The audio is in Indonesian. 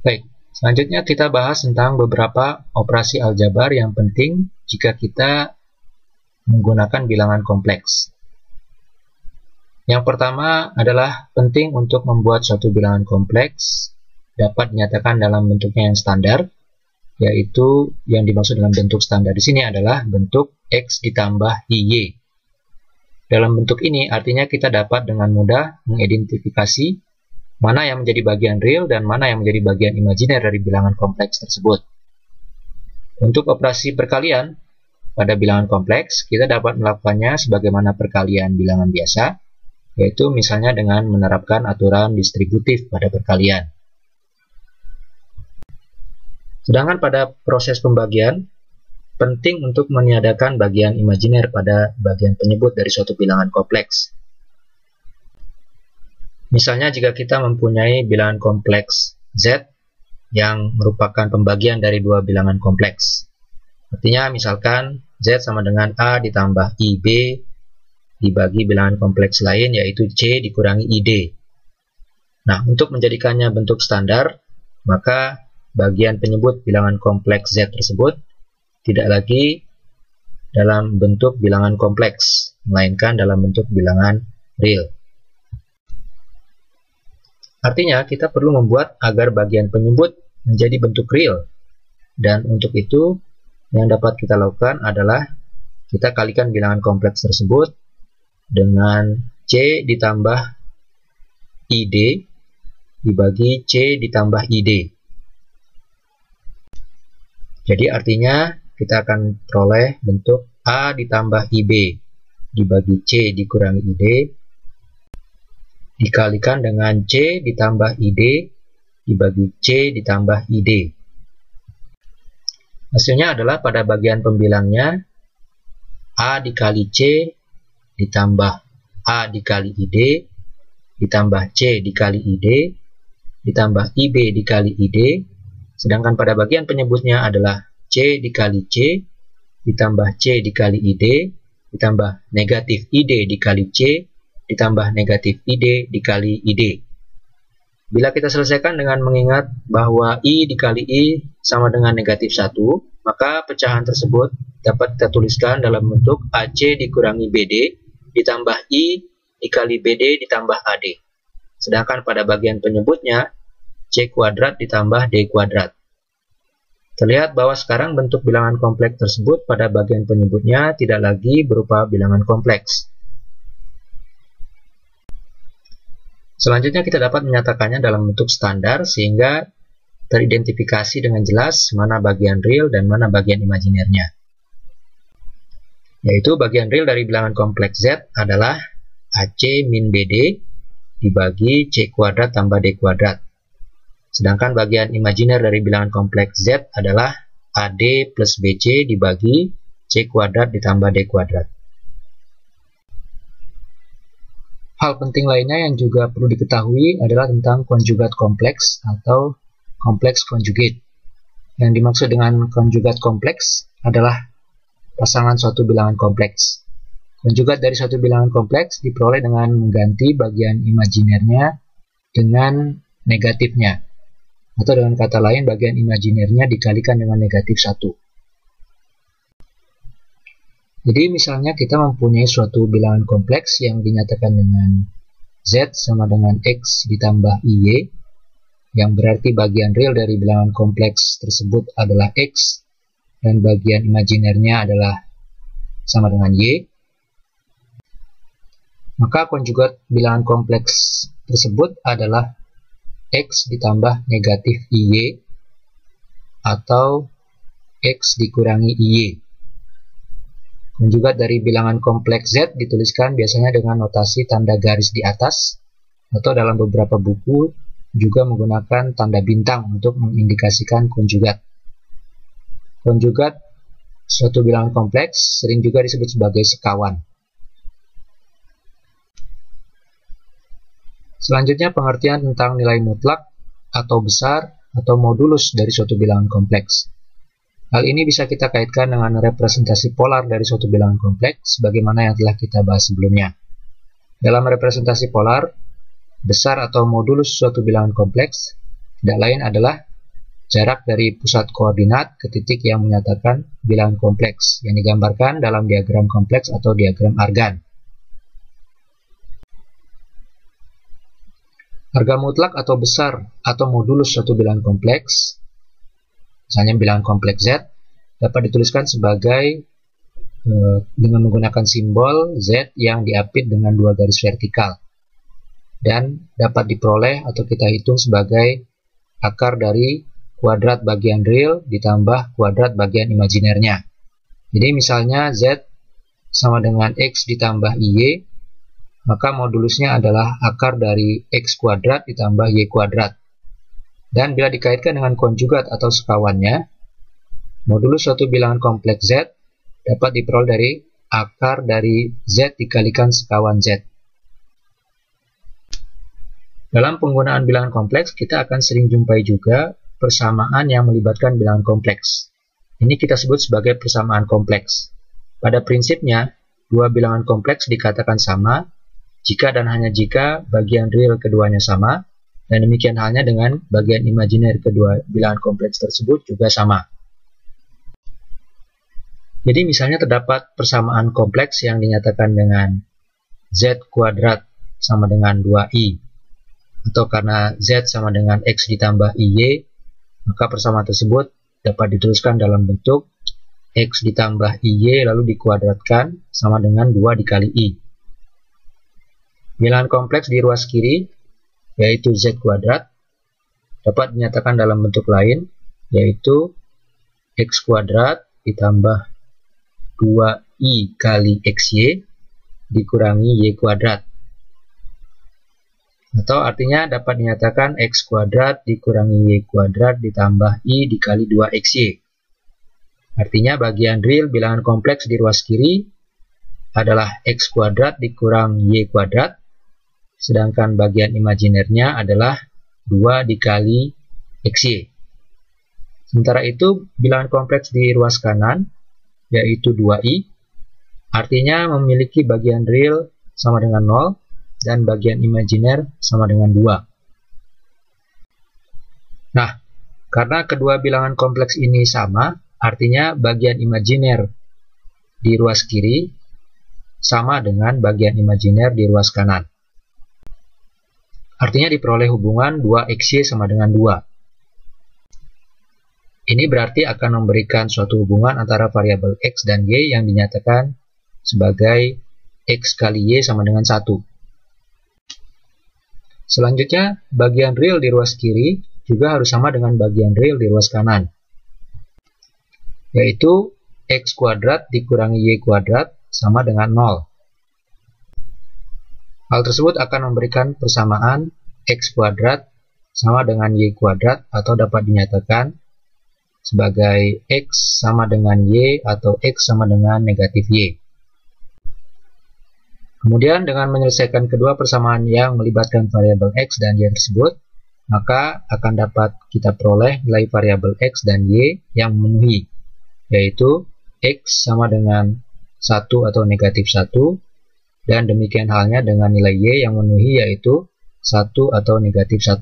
Baik, selanjutnya kita bahas tentang beberapa operasi aljabar yang penting jika kita menggunakan bilangan kompleks. Yang pertama adalah penting untuk membuat suatu bilangan kompleks dapat dinyatakan dalam bentuknya yang standar, yaitu yang dimaksud dengan bentuk standar di sini adalah bentuk X ditambah IY. Dalam bentuk ini artinya kita dapat dengan mudah mengidentifikasi mana yang menjadi bagian real dan mana yang menjadi bagian imajiner dari bilangan kompleks tersebut. Untuk operasi perkalian pada bilangan kompleks, kita dapat melakukannya sebagaimana perkalian bilangan biasa, yaitu misalnya dengan menerapkan aturan distributif pada perkalian. Sedangkan pada proses pembagian, penting untuk meniadakan bagian imajiner pada bagian penyebut dari suatu bilangan kompleks. Misalnya jika kita mempunyai bilangan kompleks Z yang merupakan pembagian dari dua bilangan kompleks. Artinya misalkan Z sama dengan A ditambah IB dibagi bilangan kompleks lain yaitu C dikurangi ID. Nah, untuk menjadikannya bentuk standar, maka bagian penyebut bilangan kompleks Z tersebut tidak lagi dalam bentuk bilangan kompleks, melainkan dalam bentuk bilangan real. Artinya, kita perlu membuat agar bagian penyebut menjadi bentuk real. Dan untuk itu, yang dapat kita lakukan adalah kita kalikan bilangan kompleks tersebut dengan C ditambah ID dibagi C ditambah ID. Jadi artinya kita akan peroleh bentuk A ditambah IB dibagi C dikurangi ID dikalikan dengan C ditambah ID dibagi C ditambah ID. Hasilnya adalah pada bagian pembilangnya A dikali C ditambah A dikali ID ditambah C dikali ID ditambah IB dikali ID, sedangkan pada bagian penyebutnya adalah C dikali C ditambah C dikali ID ditambah negatif ID dikali C ditambah negatif ID dikali ID. Bila kita selesaikan dengan mengingat bahwa I dikali I sama dengan negatif 1, maka pecahan tersebut dapat kita tuliskan dalam bentuk AC dikurangi BD ditambah I dikali BD ditambah AD. Sedangkan pada bagian penyebutnya C kuadrat ditambah D kuadrat. Terlihat bahwa sekarang bentuk bilangan kompleks tersebut pada bagian penyebutnya tidak lagi berupa bilangan kompleks. Selanjutnya kita dapat menyatakannya dalam bentuk standar sehingga teridentifikasi dengan jelas mana bagian real dan mana bagian imajinernya. Yaitu bagian real dari bilangan kompleks Z adalah AC min BD dibagi C kuadrat tambah D kuadrat. Sedangkan bagian imajiner dari bilangan kompleks Z adalah AD plus BC dibagi C kuadrat ditambah D kuadrat. Hal penting lainnya yang juga perlu diketahui adalah tentang konjugat kompleks atau kompleks konjugate. Yang dimaksud dengan konjugat kompleks adalah pasangan suatu bilangan kompleks. Konjugat dari suatu bilangan kompleks diperoleh dengan mengganti bagian imajinernya dengan negatifnya. Atau dengan kata lain, bagian imajinernya dikalikan dengan negatif 1. Jadi misalnya kita mempunyai suatu bilangan kompleks yang dinyatakan dengan Z sama dengan X ditambah IY, yang berarti bagian real dari bilangan kompleks tersebut adalah X, dan bagian imajinernya adalah sama dengan Y. Maka konjugat bilangan kompleks tersebut adalah X ditambah negatif IY atau X dikurangi IY. Konjugat dari bilangan kompleks Z dituliskan biasanya dengan notasi tanda garis di atas, atau dalam beberapa buku juga menggunakan tanda bintang untuk mengindikasikan konjugat. Konjugat suatu bilangan kompleks sering juga disebut sebagai sekawan. Selanjutnya pengertian tentang nilai mutlak atau besar atau modulus dari suatu bilangan kompleks. Hal ini bisa kita kaitkan dengan representasi polar dari suatu bilangan kompleks sebagaimana yang telah kita bahas sebelumnya. Dalam representasi polar, besar atau modulus suatu bilangan kompleks tidak lain adalah jarak dari pusat koordinat ke titik yang menyatakan bilangan kompleks yang digambarkan dalam diagram kompleks atau diagram argan. Harga mutlak atau besar atau modulus suatu bilangan kompleks, misalnya bilangan kompleks Z, dapat dituliskan sebagai dengan menggunakan simbol Z yang diapit dengan dua garis vertikal, dan dapat diperoleh atau kita hitung sebagai akar dari kuadrat bagian real ditambah kuadrat bagian imajinernya. Jadi misalnya Z sama dengan X ditambah Y, maka modulusnya adalah akar dari X kuadrat ditambah Y kuadrat. Dan bila dikaitkan dengan konjugat atau sekawannya, modulus suatu bilangan kompleks Z dapat diperoleh dari akar dari Z dikalikan sekawan Z. Dalam penggunaan bilangan kompleks, kita akan sering jumpai juga persamaan yang melibatkan bilangan kompleks. Ini kita sebut sebagai persamaan kompleks. Pada prinsipnya, dua bilangan kompleks dikatakan sama jika dan hanya jika bagian real keduanya sama, dan demikian halnya dengan bagian imajiner kedua bilangan kompleks tersebut juga sama. Jadi misalnya terdapat persamaan kompleks yang dinyatakan dengan Z kuadrat sama dengan 2i, atau karena Z sama dengan X ditambah IY, maka persamaan tersebut dapat dituliskan dalam bentuk X ditambah IY lalu dikuadratkan sama dengan 2 dikali I. Bilangan kompleks di ruas kiri, yaitu Z kuadrat, dapat dinyatakan dalam bentuk lain, yaitu X kuadrat ditambah 2I kali XY dikurangi Y kuadrat. Atau artinya dapat dinyatakan X kuadrat dikurangi Y kuadrat ditambah I dikali 2XY. Artinya bagian real bilangan kompleks di ruas kiri adalah X kuadrat dikurang Y kuadrat, sedangkan bagian imajinernya adalah 2 dikali XY. Sementara itu bilangan kompleks di ruas kanan, yaitu 2I, artinya memiliki bagian real sama dengan 0, dan bagian imajiner sama dengan 2. Nah, karena kedua bilangan kompleks ini sama, artinya bagian imajiner di ruas kiri sama dengan bagian imajiner di ruas kanan. Artinya diperoleh hubungan 2XY sama dengan 2. Ini berarti akan memberikan suatu hubungan antara variabel X dan Y yang dinyatakan sebagai X kali Y sama dengan 1. Selanjutnya, bagian real di ruas kiri juga harus sama dengan bagian real di ruas kanan, yaitu X kuadrat dikurangi Y kuadrat sama dengan 0. Hal tersebut akan memberikan persamaan X kuadrat sama dengan Y kuadrat, atau dapat dinyatakan sebagai X sama dengan Y atau X sama dengan negatif Y. Kemudian dengan menyelesaikan kedua persamaan yang melibatkan variabel X dan Y tersebut, maka akan dapat kita peroleh nilai variabel X dan Y yang memenuhi, yaitu X sama dengan 1 atau negatif 1, dan demikian halnya dengan nilai Y yang memenuhi, yaitu 1 atau negatif 1.